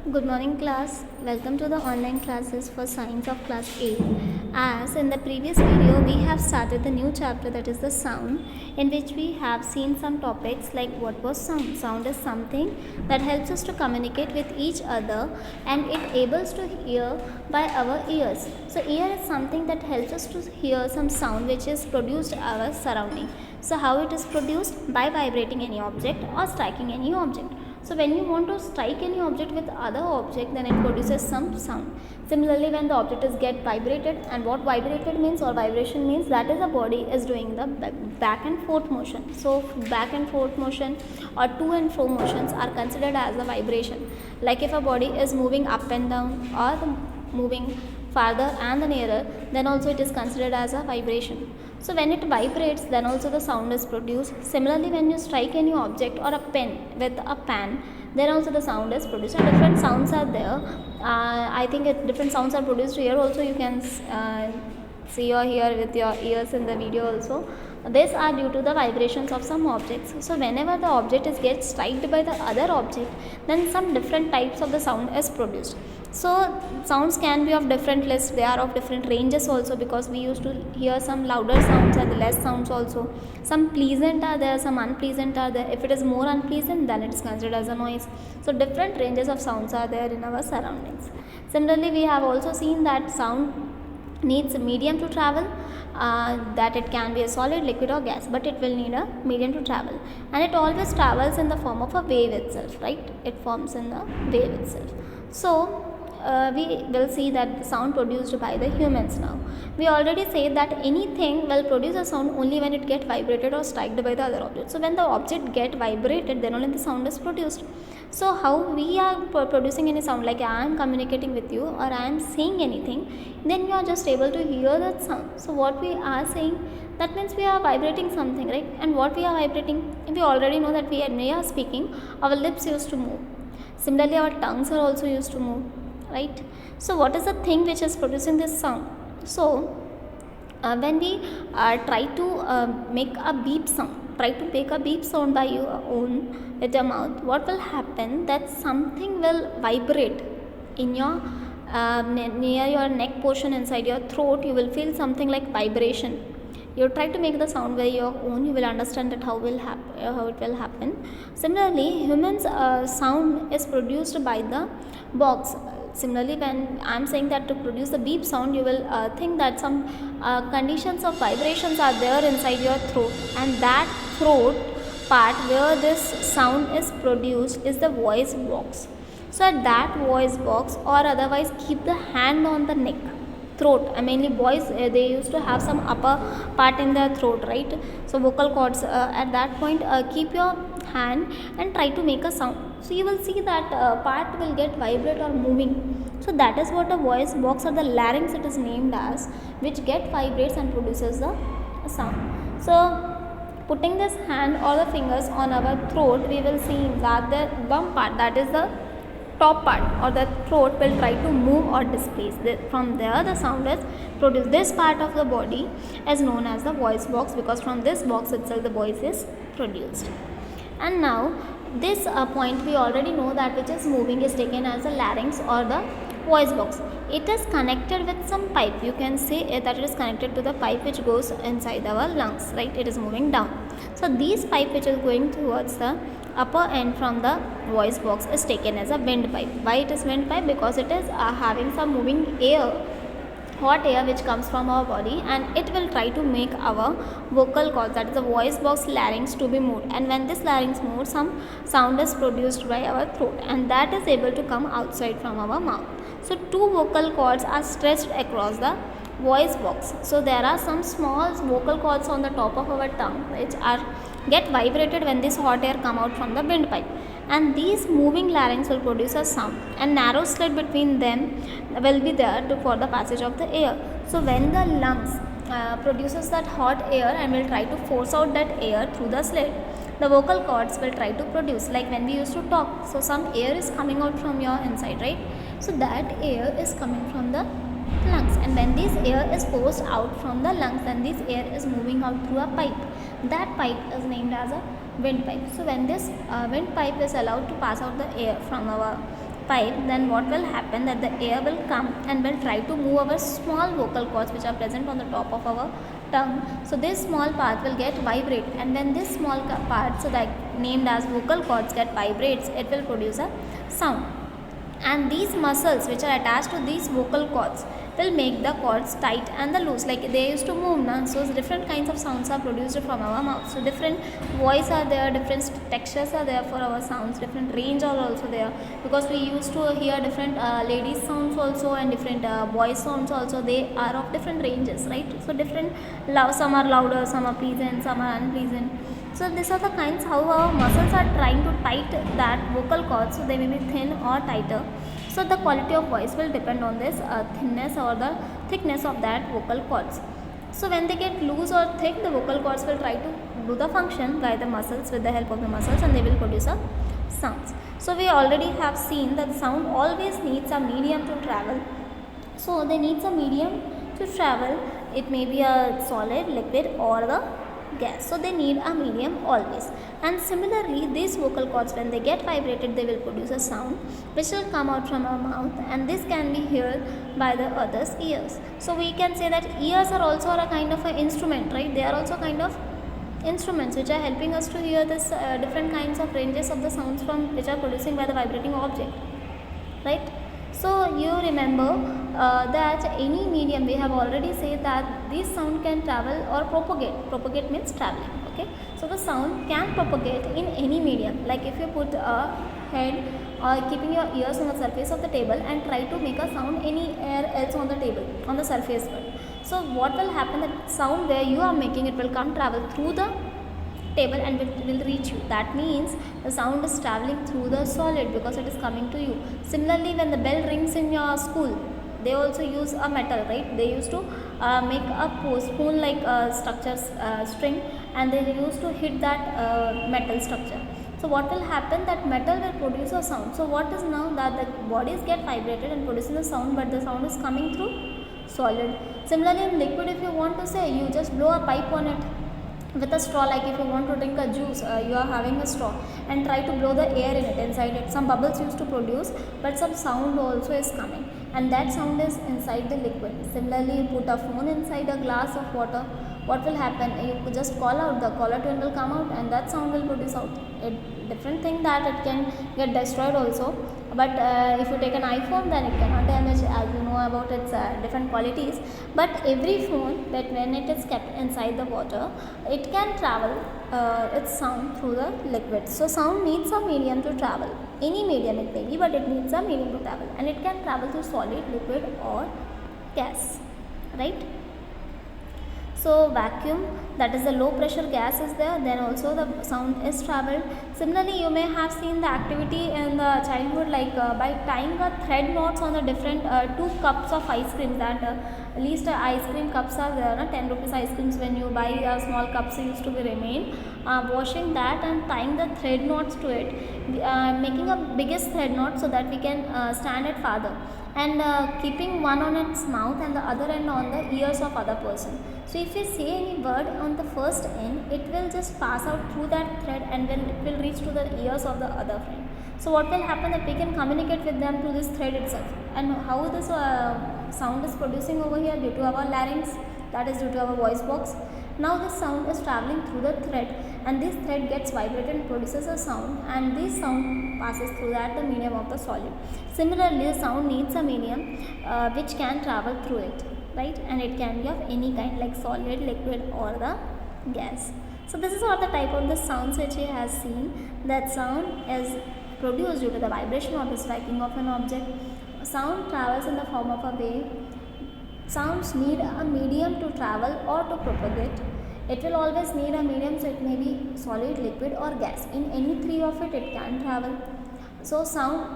Good morning, class. Welcome to the online classes for science of class 8. As in the previous video, we have started the new chapter, that is the sound, in which we have seen some topics like what was sound. Sound is something that helps us to communicate with each other and it enables to hear by our ears. So ear is something that helps us to hear some sound which is produced our surrounding. So how it is produced? By vibrating any object or striking any object. So when you want to strike any object with other object, then it produces some sound. Similarly, when the object is get vibrated, and what vibrated means or vibration means, that is the body is doing the back and forth motion. So back and forth motion or to and fro motions are considered as a vibration. Like if a body is moving up and down or moving farther and nearer, then also it is considered as a vibration. So when it vibrates, then also the sound is produced. Similarly, when you strike any object or a pen with a pan, then also the sound is produced. And different sounds are there. I think different sounds are produced here also. You can see or hear with your ears in the video also. These are due to the vibrations of some objects. So whenever the object is gets struck by the other object, then some different types of the sound is produced. So sounds can be of different lists, they are of different ranges also, because we used to hear some louder sounds and less sounds also. Some pleasant are there, some unpleasant are there. If it is more unpleasant, then it is considered as a noise. So different ranges of sounds are there in our surroundings. Similarly, we have also seen that sound needs a medium to travel, that it can be a solid, liquid or gas, but it will need a medium to travel, and it always travels in the form of a wave itself, right? It forms in the wave itself. So we will see that sound produced by the humans. Now we already said that anything will produce a sound only when it get vibrated or struck by the other object. So when the object get vibrated, then only the sound is produced. So how we are producing any sound, like I am communicating with you or I am saying anything, then you are just able to hear that sound. So what we are saying, that means we are vibrating something, right? And what we are vibrating, we already know that when we are speaking, our lips used to move. Similarly, our tongues are also used to move, right? So what is the thing which is producing this sound? So when we try to make a beep sound, try to make a beep sound by your own with your mouth, what will happen, that something will vibrate in your near your neck portion, inside your throat. You will feel something like vibration. You try to make the sound by your own, you will understand that how it will happen. Similarly, humans sound is produced by the box. Similarly, when I am saying that to produce the beep sound, you will think that some conditions of vibrations are there inside your throat, and that throat part where this sound is produced is the voice box. So at that voice box, or otherwise keep the hand on the neck, throat. Mainly boys, they used to have some upper part in their throat, right? So vocal cords, at that point, keep your hand and try to make a sound. So you will see that part will get vibrate or moving. So that is what a voice box, or the larynx it is named as, which get vibrates and produces the sound. So putting this hand or the fingers on our throat, we will see that the bump part, that is the top part or the throat, will try to move or displace. From there the sound is produced. This part of the body is known as the voice box, because from this box itself the voice is produced. And now this point we already know that which is moving is taken as the larynx or the voice box. It is connected with some pipe. You can say that it is connected to the pipe which goes inside our lungs, right? It is moving down. So these pipe which is going towards the upper end from the voice box is taken as a windpipe. Why it is windpipe? Because it is having some moving air, hot air which comes from our body, and it will try to make our vocal cords, that is the voice box larynx, to be moved. And when this larynx moves, some sound is produced by our throat, and that is able to come outside from our mouth. So two vocal cords are stretched across the voice box. So there are some small vocal cords on the top of our tongue which are get vibrated when this hot air come out from the windpipe, and these moving larynx will produce a sound, and narrow slit between them will be there for the passage of the air. So when the lungs produces that hot air and will try to force out that air through the slit, the vocal cords will try to produce, like when we used to talk. So some air is coming out from your inside, right? So that air is coming from the lungs, and when this air is forced out from the lungs, then this air is moving out through a pipe. That pipe is named as a windpipe. So when this windpipe is allowed to pass out the air from our pipe, then what will happen that the air will come and will try to move our small vocal cords which are present on the top of our tongue. So this small part will get vibrate, and when this small part, so that named as vocal cords, get vibrates, it will produce a sound. And these muscles which are attached to these vocal cords will make the cords tight and the loose, like they used to move now. So different kinds of sounds are produced from our mouth. So different voice are there, different textures are there for our sounds, different range are also there, because we used to hear different ladies sounds also and different boys sounds also. They are of different ranges, right? So different some are louder, some are pleasant, some are unpleasant. So these are the kinds how our muscles are trying to tight that vocal cords, so they may be thin or tighter. So the quality of voice will depend on this thinness or the thickness of that vocal cords. So when they get loose or thick, the vocal cords will try to do the function by the muscles, with the help of the muscles, and they will produce a sounds. So we already have seen that sound always needs a medium to travel. So they needs a medium to travel. It may be a solid, liquid, or the gas. So they need a medium always. And similarly, these vocal cords, when they get vibrated, they will produce a sound which will come out from our mouth, and this can be heard by the others' ears. So we can say that ears are also a kind of an instrument, right? They are also kind of instruments which are helping us to hear this different kinds of ranges of the sounds from which are producing by the vibrating object, right? So you remember that any medium, we have already said that this sound can travel or propagate. Propagate means traveling. Okay, so the sound can propagate in any medium. Like if you put a head or keeping your ears on the surface of the table and try to make a sound anywhere else on the table, on the surface. So what will happen? That sound where you are making, it will come travel through the table and it will reach you. That means the sound is traveling through the solid because it is coming to you. Similarly, when the bell rings in your school, they also use a metal, right? They used to make a spoon like structures string, and they used to hit that metal structure. So what will happen? That metal will produce a sound. So what is now that the bodies get vibrated and producing a sound, but the sound is coming through solid. Similarly, in liquid, if you want to say, you just blow a pipe on it with a straw. Like if you want to drink a juice, you are having a straw and try to blow the air in it, inside it some bubbles used to produce, but some sound also is coming, and that sound is inside the liquid. Similarly, you put a phone inside a glass of water, what will happen? You just call out, the caller tune will come out, and that sound will produce out. A different thing that it can get destroyed also, but if you take an iPhone, then it cannot damage, as you know about its different qualities. But every phone, that when it is kept inside the water, it can travel its sound through the liquid. So sound needs a medium to travel, any medium it may be, but it needs a medium to travel, and it can travel through solid, liquid, or gas, right? So vacuum, that is the low pressure gas is there, then also the sound is traveled. Similarly, you may have seen the activity in the childhood, like by tying a thread knots on the different 2 cups of ice cream, that at least ice cream cups are there, 10 rupees ice creams when you buy small cups used to be remain, washing that and tying the thread knots to it, making a biggest thread knot so that we can stand it farther, and keeping one on its mouth and the other end on the ears of other person. So if we say any word on the first end, it will just pass out through that thread and it will reach to the ears of the other friend. So what will happen, that we can communicate with them through this thread itself. And how this sound is producing over here, due to our larynx, that is due to our voice box. Now this sound is traveling through the thread, and this thread gets vibrated and produces a sound, and this sound passes through that the medium of the solid. Similarly, the sound needs a medium which can travel through it, right? And it can be of any kind, like solid, liquid, or the gas. So this is all the type of the sounds which he has seen. That sound is produced due to the vibration or the striking of an object. Sound travels in the form of a wave. Sounds need a medium to travel or to propagate. It will always need a medium, so it may be solid, liquid, or gas. In any 3 of it, it can travel. So sound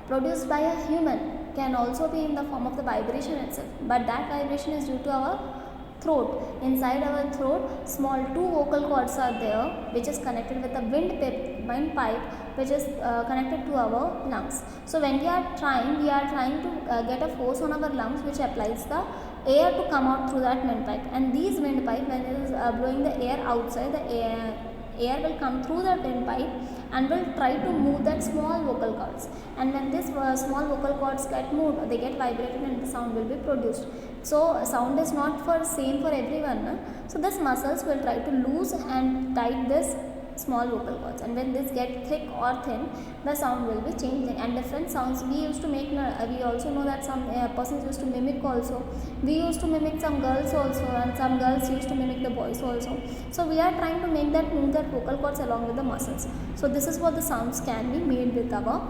produced by a human can also be in the form of the vibration itself, but that vibration is due to our throat. Inside our throat, small 2 vocal cords are there, which is connected with a windpipe, which is connected to our lungs. So when we are trying to get a force on our lungs, which applies the air to come out through that windpipe, and these windpipe, when it is blowing the air outside, the air will come through that windpipe and will try to move that small vocal cords, and when this small vocal cords get moved, they get vibrated and the sound will be produced. So sound is not for same for everyone, na? So this muscles will try to loose and tight this small vocal cords, and when this get thick or thin, the sound will be changing. And different sounds we used to make, we also know that some persons used to mimic also. We used to mimic some girls also, and some girls used to mimic the boys also. So we are trying to make that move that vocal cords along with the muscles. So this is what the sounds can be made with our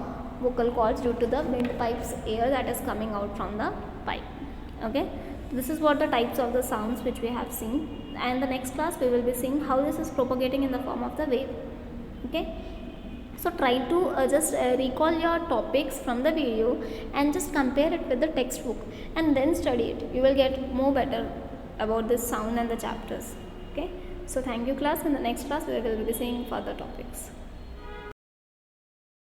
vocal cords due to the windpipe's air that is coming out from the pipe. Okay, this is what the types of the sounds which we have seen, and the next class we will be seeing how this is propagating in the form of the wave. Okay, so try to just recall your topics from the video and just compare it with the textbook and then study it. You will get more better about this sound and the chapters. Okay, so thank you class. In the next class we will be seeing further topics.